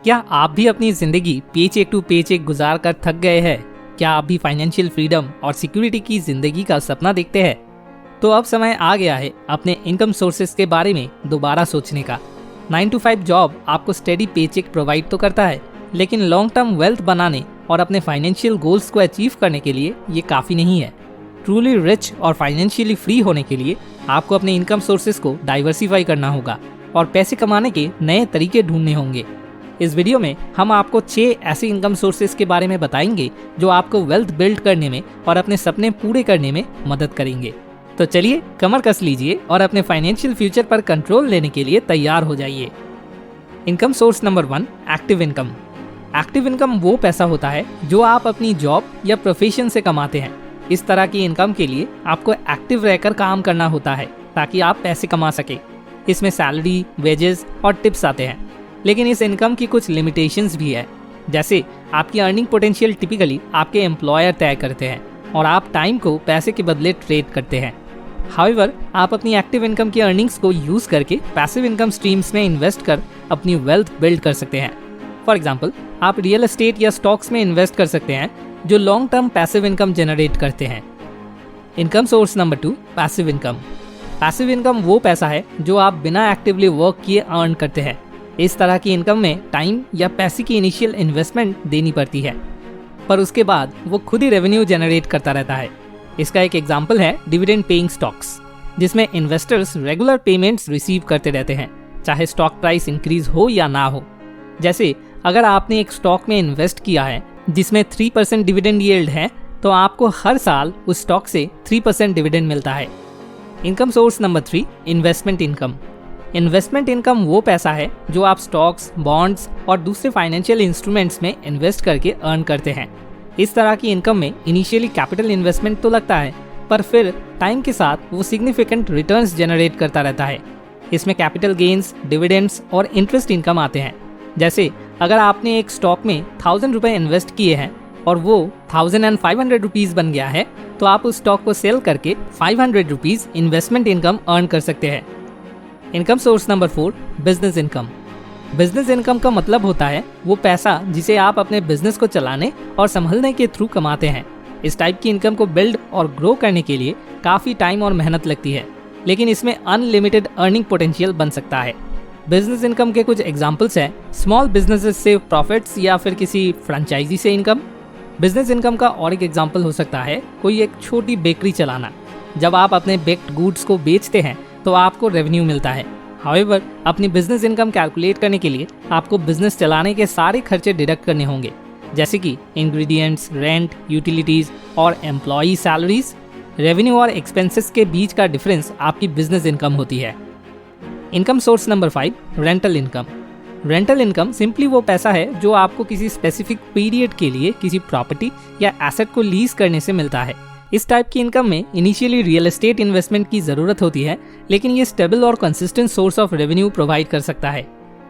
क्या आप भी अपनी जिंदगी पेचेक टू पेचेक गुजार कर थक गए हैं? क्या आप भी फाइनेंशियल फ्रीडम और सिक्योरिटी की जिंदगी का सपना देखते हैं? तो अब समय आ गया है अपने इनकम सोर्सेज के बारे में दोबारा सोचने का। 9 to 5 जॉब आपको स्टेडी पेचेक प्रोवाइड तो करता है, लेकिन लॉन्ग टर्म वेल्थ बनाने और अपने फाइनेंशियल गोल्स को अचीव करने के लिए ये काफ़ी नहीं है। ट्रूली रिच और फाइनेंशियली फ्री होने के लिए आपको अपने इनकम सोर्सेज को डाइवर्सिफाई करना होगा और पैसे कमाने के नए तरीके ढूंढने होंगे। इस वीडियो में हम आपको 6 ऐसे इनकम सोर्सेज के बारे में बताएंगे जो आपको वेल्थ बिल्ड करने में और अपने सपने पूरे करने में मदद करेंगे। तो चलिए कमर कस लीजिए और अपने फाइनेंशियल फ्यूचर पर कंट्रोल लेने के लिए तैयार हो जाइए। Income source number 1, active income. Active income वो पैसा होता है जो आप अपनी जॉब या प्रोफेशन से कमाते हैं। इस तरह की इनकम के लिए आपको एक्टिव रहकर काम करना होता है ताकि आप पैसे कमा सके। इसमें सैलरी, वेजेस और टिप्स आते हैं, लेकिन इस इनकम की कुछ लिमिटेशंस भी है। जैसे आपकी अर्निंग पोटेंशियल टिपिकली आपके एम्प्लॉयर तय करते हैं और आप टाइम को पैसे के बदले ट्रेड करते हैं। हाउएवर, आप अपनी एक्टिव इनकम की अर्निंग्स को यूज करके पैसिव इनकम स्ट्रीम्स में इन्वेस्ट कर अपनी वेल्थ बिल्ड कर सकते हैं। फॉर एग्जाम्पल, आप रियल एस्टेट या स्टॉक्स में इन्वेस्ट कर सकते हैं जो long term passive income generate करते हैं। Income source number 2, passive income. Passive income वो पैसा है जो आप बिना एक्टिवली वर्क किए अर्न करते हैं। इस तरह की इनकम में टाइम या पैसे की इनिशियल इन्वेस्टमेंट देनी पड़ती है, पर उसके बाद वो खुद ही रेवेन्यू जनरेट करता रहता है। इसका एक एग्जाम्पल है डिविडेंड पेइंग स्टॉक्स, जिसमें इन्वेस्टर्स रेगुलर पेमेंट्स रिसीव करते रहते हैं, चाहे स्टॉक प्राइस इंक्रीज हो या ना हो। जैसे अगर आपने एक स्टॉक में इन्वेस्ट किया है जिसमें 3% डिविडेंड यील्ड है, तो आपको हर साल उस स्टॉक से 3% डिविडेंड मिलता है। Income source number 3, investment income. Investment income वो पैसा है जो आप स्टॉक्स, बॉन्ड्स और दूसरे फाइनेंशियल इंस्ट्रूमेंट्स में इन्वेस्ट करके अर्न करते हैं। इस तरह की इनकम में इनिशियली कैपिटल इन्वेस्टमेंट तो लगता है, पर फिर टाइम के साथ वो सिग्निफिकेंट रिटर्न्स जनरेट करता रहता है। इसमें कैपिटल गेन्स, डिविडेंड्स और इंटरेस्ट इनकम आते हैं। जैसे अगर आपने एक स्टॉक में 1000 रुपये इन्वेस्ट किए हैं और वो 1500 रुपीज़ बन गया है, तो आप उस स्टॉक को सेल करके 500 रुपीज़ इन्वेस्टमेंट इनकम अर्न कर सकते हैं। Income source number 4, business income. Business income का मतलब होता है वो पैसा जिसे आप अपने बिजनेस को चलाने और संभलने के थ्रू कमाते हैं। इस टाइप की इनकम को बिल्ड और ग्रो करने के लिए काफ़ी टाइम और मेहनत लगती है, लेकिन इसमें अनलिमिटेड अर्निंग पोटेंशियल बन सकता है। बिजनेस इनकम के कुछ एग्जांपल्स हैं स्मॉल बिजनेसेस से प्रॉफिट्स या फिर किसी फ्रेंचाइजी से इनकम। बिजनेस इनकम का और एक एग्जांपल हो सकता है कोई एक छोटी बेकरी चलाना। जब आप अपने बेक्ड गुड्स को बेचते हैं तो आपको रेवेन्यू मिलता है। हाउएवर, अपनी बिजनेस इनकम कैलकुलेट करने के लिए आपको बिजनेस चलाने के सारे खर्चे डिडक्ट करने होंगे, जैसे कि इंग्रेडिएंट्स, रेंट, यूटिलिटीज और एम्प्लॉई सैलरीज। रेवेन्यू और एक्सपेंसेस के बीच का डिफरेंस आपकी बिजनेस इनकम होती है। Income source number 5, rental income. Rental income simply वो पैसा है जो आपको किसी स्पेसिफिक पीरियड के लिए किसी प्रॉपर्टी या एसेट को लीज करने से मिलता है। इस टाइप की इनकम में इनिशियली रियल एस्टेट इन्वेस्टमेंट की ज़रूरत होती है, लेकिन ये स्टेबल और consistent source of revenue provide कर सकता है।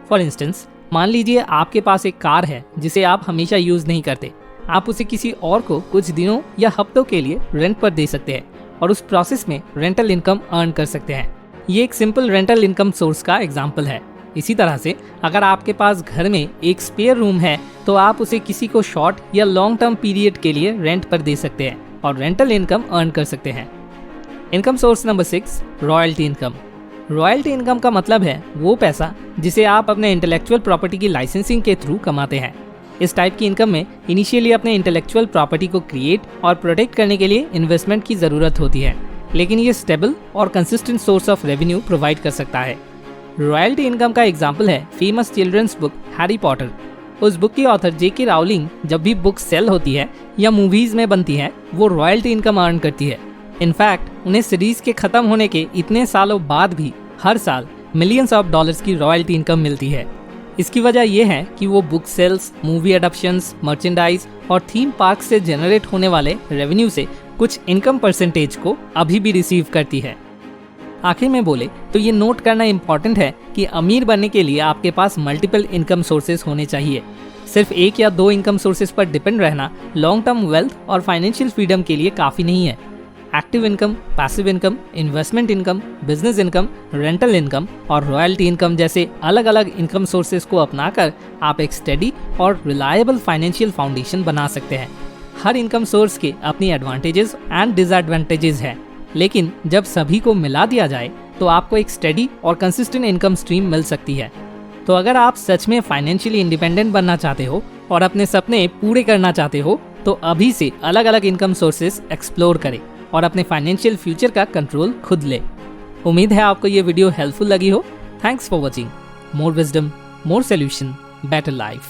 फॉर इंस्टेंस, मान लीजिए आपके पास एक कार है जिसे आप हमेशा यूज़ नहीं करते। आप उसे किसी और को कुछ दिनों या हफ्तों के लिए रेंट पर दे सकते हैं और उस प्रोसेस में रेंटल इनकम अर्न कर सकते हैं। ये एक सिंपल रेंटल इनकम सोर्स का एग्जाम्पल है। इसी तरह से अगर आपके पास घर में एक स्पेयर रूम है, तो आप उसे किसी को शॉर्ट या लॉन्ग टर्म पीरियड के लिए रेंट पर दे सकते हैं और रेंटल इनकम अर्न कर सकते हैं। Income source number 6, royalty income. Royalty income का मतलब है वो पैसा जिसे आप अपने इंटेलेक्चुअल प्रॉपर्टी की लाइसेंसिंग के थ्रू कमाते हैं। इस टाइप की इनकम में इनिशियली अपने इंटेलेक्चुअल प्रॉपर्टी को क्रिएट और प्रोटेक्ट करने के लिए इन्वेस्टमेंट की ज़रूरत होती है, लेकिन ये स्टेबल और consistent source of revenue provide कर सकता है। रॉयल्टी इनकम का एग्जाम्पल है famous children's book Harry Potter. उस बुक की ऑथर J.K. राउलिंग जब भी बुक सेल होती है या मूवीज में बनती है, वो रॉयल्टी इनकम अर्न करती है। इनफैक्ट उन्हें सीरीज के खत्म होने के इतने सालों बाद भी हर साल मिलियंस ऑफ डॉलर्स की रॉयल्टी इनकम मिलती है। इसकी वजह यह है कि वो बुक सेल्स, मूवी एडप्शंस, मर्चेंडाइज और थीम पार्क से जनरेट होने वाले रेवेन्यू से कुछ इनकम परसेंटेज को अभी भी रिसीव करती है। आखिर में बोले तो ये नोट करना इम्पॉर्टेंट है कि अमीर बनने के लिए आपके पास मल्टीपल इनकम सोर्सेज होने चाहिए। सिर्फ एक या दो इनकम सोर्सेज पर डिपेंड रहना लॉन्ग टर्म वेल्थ और फाइनेंशियल फ्रीडम के लिए काफ़ी नहीं है। Active income, passive income, investment income, business income, rental income और रॉयल्टी इनकम जैसे अलग अलग इनकम सोर्सेज को अपनाकर आप एक स्टेडी और रिलायबल फाइनेंशियल फाउंडेशन बना सकते हैं। हर इनकम सोर्स के अपनी एडवांटेजेस एंड डिसएडवांटेजेस हैं, लेकिन जब सभी को मिला दिया जाए तो आपको एक स्टेडी और कंसिस्टेंट इनकम स्ट्रीम मिल सकती है। तो अगर आप सच में फाइनेंशियली इंडिपेंडेंट बनना चाहते हो और अपने सपने पूरे करना चाहते हो तो अभी से अलग अलग इनकम सोर्सेज एक्सप्लोर करें और अपने फाइनेंशियल फ्यूचर का कंट्रोल खुद ले। उम्मीद है आपको ये वीडियो हेल्पफुल लगी हो। Thanks for watching. More wisdom, more solution, better life.